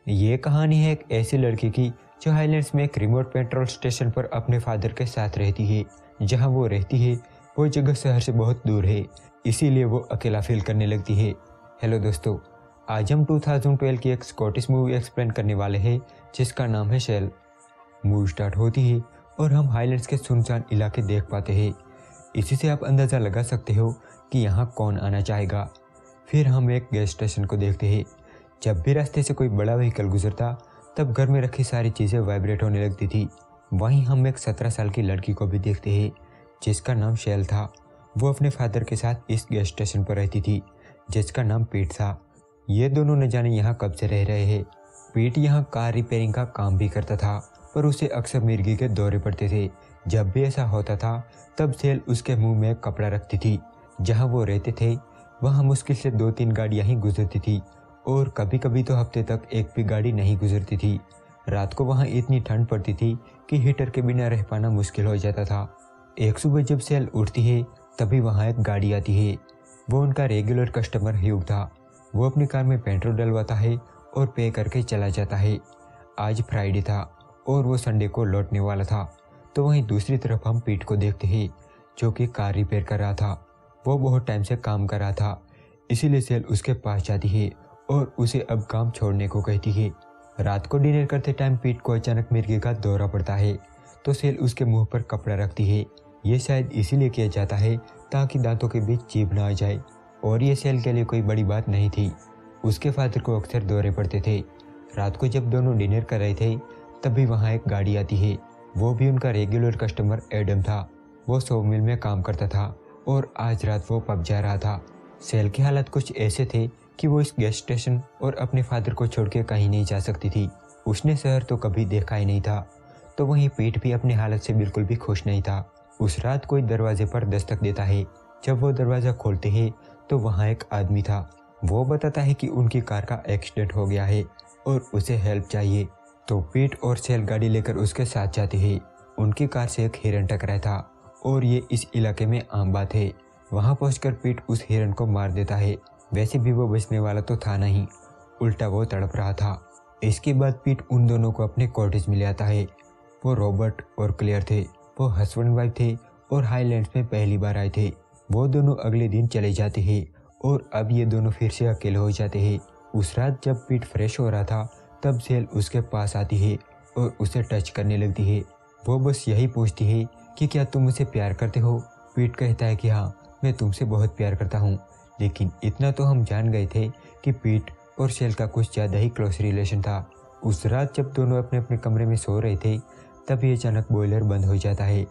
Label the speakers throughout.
Speaker 1: ये कहानी है एक ऐसी लड़की की जो हाईलैंड्स में एक रिमोट पेट्रोल स्टेशन पर अपने फादर के साथ रहती है। जहां वो रहती है वो जगह शहर से बहुत दूर है, इसीलिए वो अकेला फील करने लगती है। हेलो दोस्तों, आज हम 2012 की एक स्कॉटिश मूवी एक्सप्लेन करने वाले हैं जिसका नाम है शेल। मूवी स्टार्ट होती है और हम हाईलैंड्स के सुनसान इलाके देख पाते हैं। इसी से आप अंदाज़ा लगा सकते हो कि यहाँ कौन आना चाहेगा। फिर हम एक गैस स्टेशन को देखते हैं। जब भी रास्ते से कोई बड़ा व्हीकल गुजरता तब घर में रखी सारी चीज़ें वाइब्रेट होने लगती थी। वहीं हम एक 17 साल की लड़की को भी देखते हैं जिसका नाम शेल था। वो अपने फादर के साथ इस गैस स्टेशन पर रहती थी जिसका नाम पीट था। ये दोनों न जाने यहाँ कब से रह रहे हैं। पीट यहाँ कार रिपेयरिंग का काम भी करता था, पर उसे अक्सर मिर्गी के दौरे पड़ते थे। जब भी ऐसा होता था तब शेल उसके मुंह में कपड़ा रखती थी। जहाँ वो रहते थे वहाँ मुश्किल से 2-3 गाड़ियाँ ही गुजरती थी और कभी कभी तो हफ्ते तक एक भी गाड़ी नहीं गुजरती थी। रात को वहाँ इतनी ठंड पड़ती थी कि हीटर के बिना रह पाना मुश्किल हो जाता था। एक सुबह जब शेल उठती है तभी वहाँ एक गाड़ी आती है। वो उनका रेगुलर कस्टमर ह्यूग था। वो अपनी कार में पेट्रोल डलवाता है और पे करके चला जाता है। आज फ्राइडे था और वो संडे को लौटने वाला था। तो वहीं दूसरी तरफ हम पीट को देखते हैं जो कि कार रिपेयर कर रहा था। वो बहुत टाइम से काम कर रहा था, इसीलिए शेल उसके पास जाती है और उसे अब काम छोड़ने को कहती है। रात को डिनर करते टाइम पीट को अचानक मिर्गी का दौरा पड़ता है तो शेल उसके मुंह पर कपड़ा रखती है। ये शायद इसीलिए किया जाता है ताकि दांतों के बीच जीभ ना आ जाए, और ये शेल के लिए कोई बड़ी बात नहीं थी। उसके फादर को अक्सर दौरे पड़ते थे। रात को जब दोनों डिनर कर रहे थे तभी वहाँ एक गाड़ी आती है। वो भी उनका रेगुलर कस्टमर एडम था। वो सॉ मिल में काम करता था और आज रात वो पब जा रहा था। शेल के हालात कुछ ऐसे थे कि वो इस गैस स्टेशन और अपने फादर को छोड़ के कहीं नहीं जा सकती थी। उसने शहर तो कभी देखा ही नहीं था। तो वहीं पीट भी अपनी हालत से बिल्कुल भी खुश नहीं था। उस रात कोई दरवाजे पर दस्तक देता है। जब वो दरवाज़ा खोलते हैं तो वहाँ एक आदमी था। वो बताता है कि उनकी कार का एक्सीडेंट हो गया है और उसे हेल्प चाहिए। तो पीट और शेल गाड़ी लेकर उसके साथ जाते हैं। उनकी कार से एक हिरन टकराया था और ये इस इलाके में आम बात है। वहाँ पहुंचकर पीट उस हिरन को मार देता है। वैसे भी वो बचने वाला तो था नहीं, उल्टा वो तड़प रहा था। इसके बाद पीट उन दोनों को अपने कॉटेज में ले आता है। वो रॉबर्ट और क्लेयर थे। वो हस्बैंड वाइफ थे और हाईलैंड्स में पहली बार आए थे। वो दोनों अगले दिन चले जाते हैं और अब ये दोनों फिर से अकेले हो जाते हैं। उस रात जब पीट फ्रेश हो रहा था तब शेल उसके पास आती है और उसे टच करने लगती है। वो बस यही पूछती है कि क्या तुम मुझसे प्यार करते हो। पीट कहता है कि हाँ, मैं तुमसे बहुत प्यार करता हूँ। लेकिन इतना तो हम जान गए थे कि पीट और शेल का कुछ ज़्यादा ही क्लोज रिलेशन था। उस रात जब दोनों अपने अपने कमरे में सो रहे थे तभी अचानक बॉयलर बंद हो जाता है,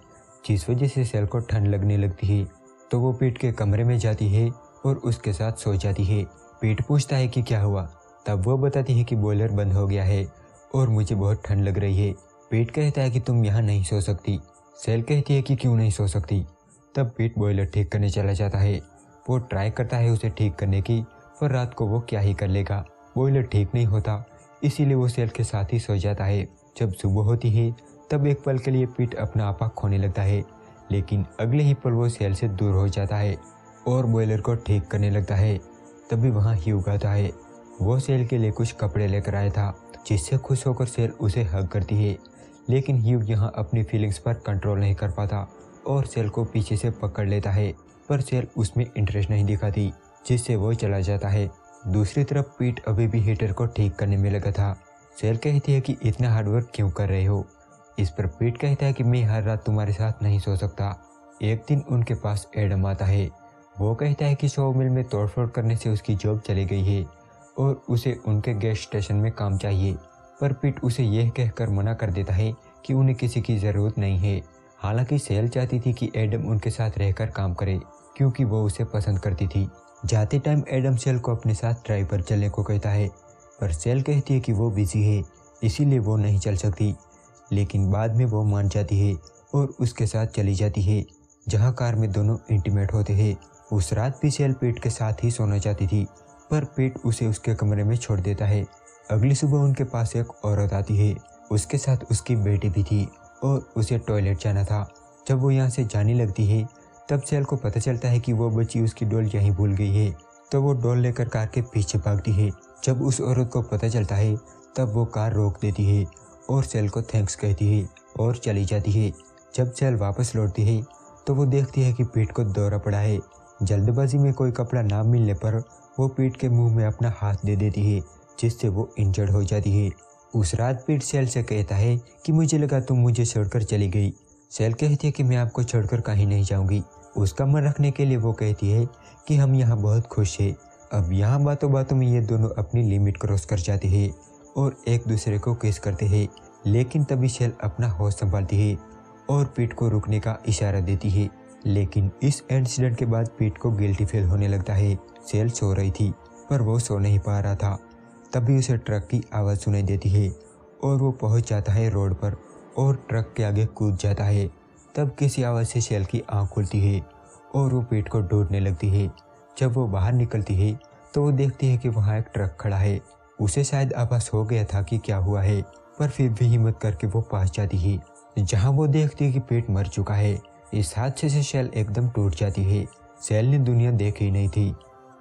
Speaker 1: जिस वजह से शेल को ठंड लगने लगती है। तो वो पीट के कमरे में जाती है और उसके साथ सो जाती है। पीट पूछता है कि क्या हुआ। तब वो बताती है कि बॉयलर बंद हो गया है और मुझे बहुत ठंड लग रही है। पीट कहता है कि तुम यहाँ नहीं सो सकती। शेल कहती है कि क्यों नहीं सो सकती। तब पीट बॉयलर ठीक करने चला जाता है। वो ट्राई करता है उसे ठीक करने की, पर रात को वो क्या ही कर लेगा। बॉयलर ठीक नहीं होता, इसीलिए वो शेल के साथ ही सो जाता है। जब सुबह होती है तब एक पल के लिए पीट अपना आपा खोने लगता है, लेकिन अगले ही पल वो शेल से दूर हो जाता है और बॉयलर को ठीक करने लगता है। तभी वहाँ ह्यूग आता है। वो शेल के लिए कुछ कपड़े लेकर आया था, जिससे खुश होकर शेल उसे हग करती है। लेकिन ह्यूग यहाँ अपनी फीलिंग्स पर कंट्रोल नहीं कर पाता और शेल को पीछे से पकड़ लेता है, पर शेल उसमें इंटरेस्ट नहीं दिखाती, जिससे वो चला जाता है। दूसरी तरफ पीट अभी भी हीटर को ठीक करने में लगा था। शेल कहती है कि इतना हार्डवर्क क्यों कर रहे हो। इस पर पीट कहता है कि मैं हर रात तुम्हारे साथ नहीं सो सकता। एक दिन उनके पास एडम आता है। वो कहता है कि सॉ मिल में तोड़फोड़ करने से उसकी जॉब चली गई है और उसे उनके गैस स्टेशन में काम चाहिए। पर पीट उसे यह कहकर मना कर देता है कि उन्हें किसी की ज़रूरत नहीं है। हालांकि शेल चाहती थी कि एडम उनके साथ रहकर काम करे क्योंकि वो उसे पसंद करती थी। जाते टाइम एडम शेल को अपने साथ ड्राइव पर चलने को कहता है, पर शेल कहती है कि वो बिजी है, इसीलिए वो नहीं चल सकती। लेकिन बाद में वो मान जाती है और उसके साथ चली जाती है, जहाँ कार में दोनों इंटीमेट होते हैं। उस रात भी शेल पीट के साथ ही सोना चाहती थी, पर पीट उसे उसके कमरे में छोड़ देता है। अगली सुबह उनके पास एक औरत आती है। उसके साथ उसकी बेटी भी थी और उसे टॉयलेट जाना था। जब वो यहाँ से जाने लगती है तब शेल को पता चलता है कि वो बच्ची उसकी डॉल यहीं भूल गई है। तो वो डॉल लेकर कार के पीछे भागती है। जब उस औरत को पता चलता है तब वो कार रोक देती है और सेल को थैंक्स कहती है और चली जाती है। जब सेल वापस लौटती है तो वो देखती है कि पीट को दौरा पड़ा है। जल्दबाजी में कोई कपड़ा ना मिलने पर वो पीट के मुंह में अपना हाथ दे देती है, जिससे वो इंजर्ड हो जाती है। उस रात पीट सेल से कहता है कि मुझे लगा तुम मुझे छोड़कर चली गई। सेल कहती है कि मैं आपको छोड़कर कहीं नहीं जाऊंगी। उसका मन रखने के लिए वो कहती है कि हम यहाँ बहुत खुश हैं। अब यहाँ बातों बातों में ये दोनों अपनी लिमिट क्रॉस कर जाते हैं और एक दूसरे को किस करते हैं। लेकिन तभी सेल अपना होश संभालती है और पीट को रुकने का इशारा देती है। लेकिन इस इंसिडेंट के बाद पीट को गिल्टी फील होने लगता है। सेल सो रही थी पर वो सो नहीं पा रहा था। तभी उसे ट्रक की आवाज़ सुनाई देती है और वो पहुंच जाता है रोड पर और ट्रक के आगे कूद जाता है। तब किसी आवाज़ से सेल की आँख खुलती है और वो पीट को ढूंढने लगती है। जब वो बाहर निकलती है तो वो देखती है कि वहाँ एक ट्रक खड़ा है। उसे शायद आभास हो गया था कि क्या हुआ है, पर फिर भी हिम्मत करके वो पास जाती है, जहाँ वो देखती है कि पीट मर चुका है। इस हादसे से सेल एकदम टूट जाती है। सेल ने दुनिया देखी ही नहीं थी।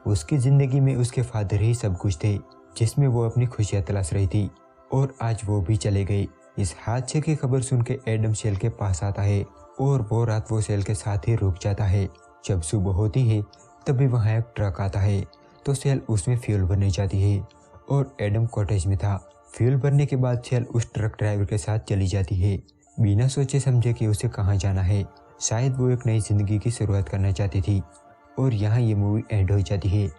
Speaker 1: उसकी ज़िंदगी में उसके फादर ही सब कुछ थे, जिसमें वो अपनी खुशियाँ तलाश रही थी, और आज वो भी चले गए। इस हादसे की खबर सुन के एडम सेल के पास आता है और वो रात वो सेल के साथ ही रुक जाता है। जब सुबह होती है तभी वहाँ एक ट्रक आता है तो सेल उसमें फ्यूल भरने जाती है और एडम कॉटेज में था। फ्यूल भरने के बाद सेल उस ट्रक ड्राइवर के साथ चली जाती है, बिना सोचे समझे कि उसे कहाँ जाना है। शायद वो एक नई जिंदगी की शुरुआत करना चाहती थी। और यहाँ ये मूवी एंड हो जाती है।